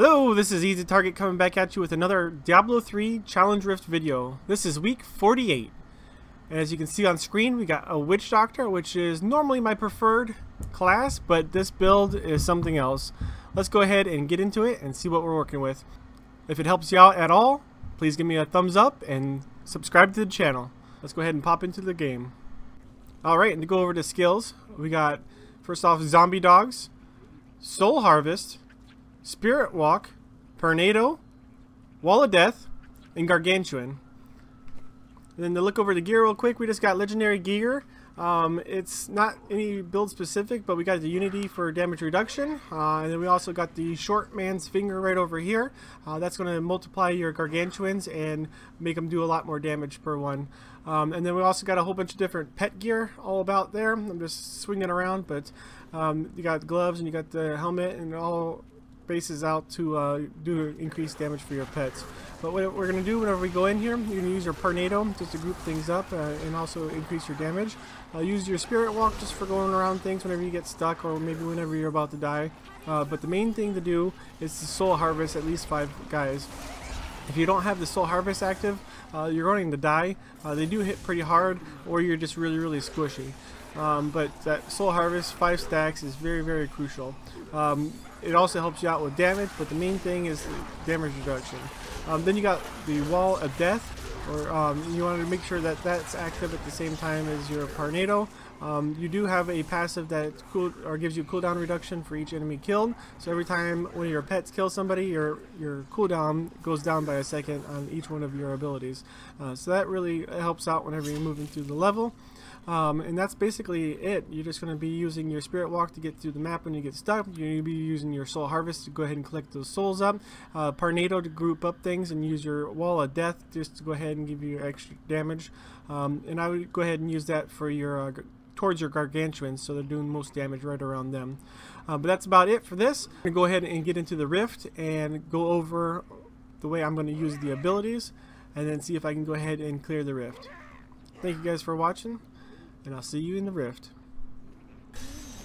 Hello, this is Easy Target coming back at you with another Diablo 3 Challenge Rift video. This is week 48. And as you can see on screen, we got a Witch Doctor, which is normally my preferred class, but this build is something else. Let's go ahead and get into it and see what we're working with. If it helps you out at all, please give me a thumbs up and subscribe to the channel. Let's go ahead and pop into the game. Alright, and to go over to skills, we got first off Zombie Dogs, Soul Harvest, Spirit Walk, Tornado, Wall of Death, and Gargantuan. And then to look over the gear real quick, we just got Legendary Gear. It's not any build specific, but we got the Unity for damage reduction. And then we also got the Short Man's Finger right over here. That's going to multiply your Gargantuans and make them do a lot more damage per one. And then we also got a whole bunch of different pet gear all about there. I'm just swinging around, but you got gloves and you got the helmet and all bases out to do increased damage for your pets. But what we're going to do whenever we go in here, you're going to use your Tornado just to group things up and also increase your damage. Use your Spirit Walk just for going around things whenever you get stuck or maybe whenever you're about to die. But the main thing to do is to Soul Harvest at least 5 guys. If you don't have the Soul Harvest active, you're going to die. They do hit pretty hard, or you're just really squishy. But that Soul Harvest 5 stacks is very crucial. It also helps you out with damage, but the main thing is damage reduction. Then you got the Wall of Death, or you want to make sure that that's active at the same time as your Tornado. You do have a passive that gives you cooldown reduction for each enemy killed. So every time one of your pets kills somebody, your cooldown goes down by a second on each one of your abilities. So that really helps out whenever you're moving through the level. And that's basically it. You're just going to be using your Spirit Walk to get through the map when you get stuck. You're going to be using your Soul Harvest to go ahead and collect those souls up. Tornado to group up things, and use your Wall of Death just to go ahead and give you extra damage. And I would go ahead and use that for your towards your Gargantuans, so they're doing most damage right around them. But that's about it for this. I'm going to go ahead and get into the Rift and go over the way I'm going to use the abilities, and then see if I can go ahead and clear the Rift. Thank you guys for watching, and I'll see you in the Rift.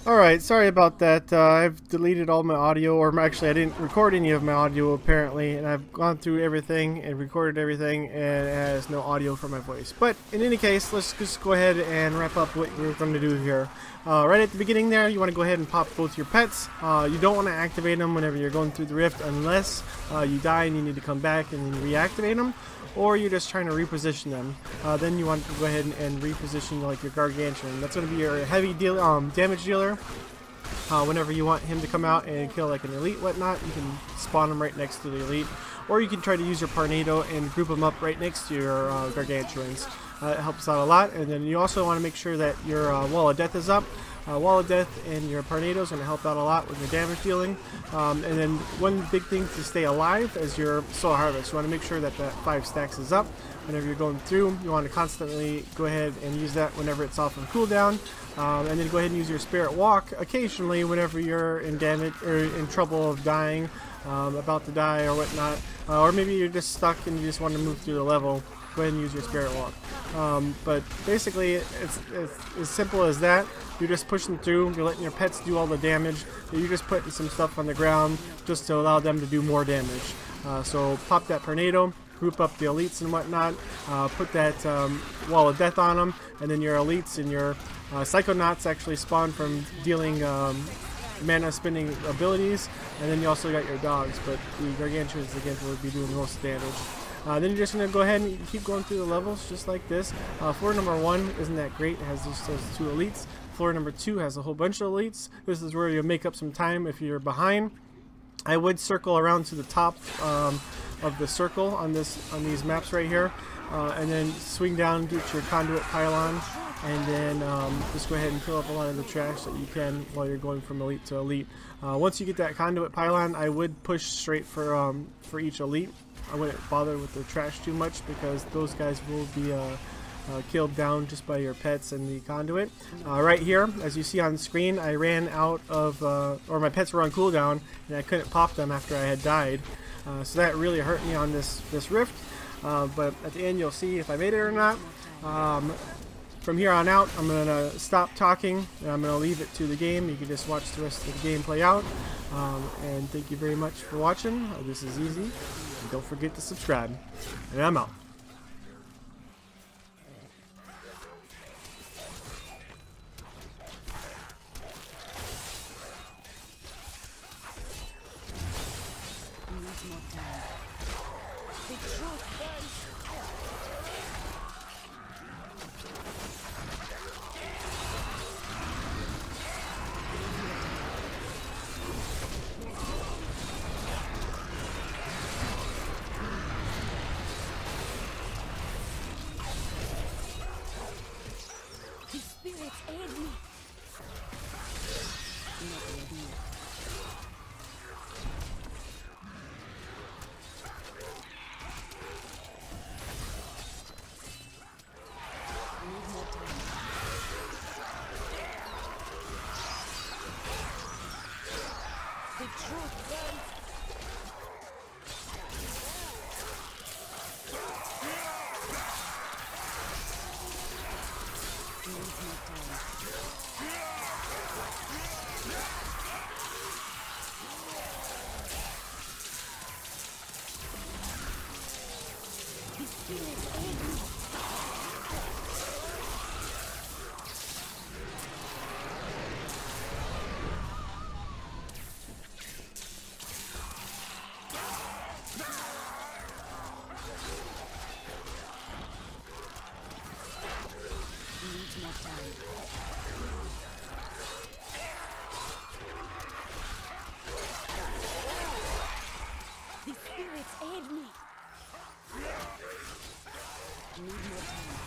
Alright, sorry about that. I've deleted all my audio, or actually I didn't record any of my audio apparently, and I've gone through everything and recorded everything, and it has no audio for my voice. But in any case, let's just go ahead and wrap up what we're going to do here. Right at the beginning there, you want to go ahead and pop both your pets. You don't want to activate them whenever you're going through the Rift unless you die and you need to come back and then reactivate them, or you're just trying to reposition them. Then you want to go ahead and reposition like your Gargantuan. That's going to be your heavy damage dealer. Whenever you want him to come out and kill like an elite whatnot, you can spawn him right next to the elite, or you can try to use your Tornado and group them up right next to your Gargantuans. It helps out a lot. And then you also want to make sure that your Wall of Death is up. Wall of Death and your Tornado is going to help out a lot with your damage dealing. And then one big thing to stay alive is your Soul Harvest. You want to make sure that that 5 stacks is up whenever you're going through. You want to constantly go ahead and use that whenever it's off of cooldown. And then go ahead and use your Spirit Walk occasionally whenever you're in damage or in trouble of dying, about to die or whatnot. Or maybe you're just stuck and you just want to move through the level. Go ahead and use your Spirit Walk. But basically, it's as simple as that. You're just pushing through, you're letting your pets do all the damage, you're just putting some stuff on the ground just to allow them to do more damage. So pop that Tornado, group up the elites and whatnot, put that Wall of Death on them, and then your elites and your Psychonauts actually spawn from dealing mana spending abilities, and then you also got your dogs, but the Gargantuans again would be doing the most damage. Then you're just going to go ahead and keep going through the levels just like this. Floor number 1 isn't that great. It has just those 2 elites. Floor number 2 has a whole bunch of elites. This is where you'll make up some time if you're behind. I would circle around to the top of the circle on these maps right here, and then swing down, get your conduit pylon, and then just go ahead and fill up a lot of the trash that you can while you're going from elite to elite. Once you get that conduit pylon, I would push straight for each elite. I wouldn't bother with the trash too much because those guys will be killed down just by your pets and the conduit. Right here, as you see on screen, I ran out of, or my pets were on cooldown, and I couldn't pop them after I had died. So that really hurt me on this Rift. But at the end, you'll see if I made it or not. from here on out, I'm going to stop talking and I'm going to leave it to the game. You can just watch the rest of the game play out. And thank you very much for watching. This is easy. And don't forget to subscribe. And I'm out. Spirits aid me. Not ready. I need more time. The truth burns. The spirits aid me. I need more time.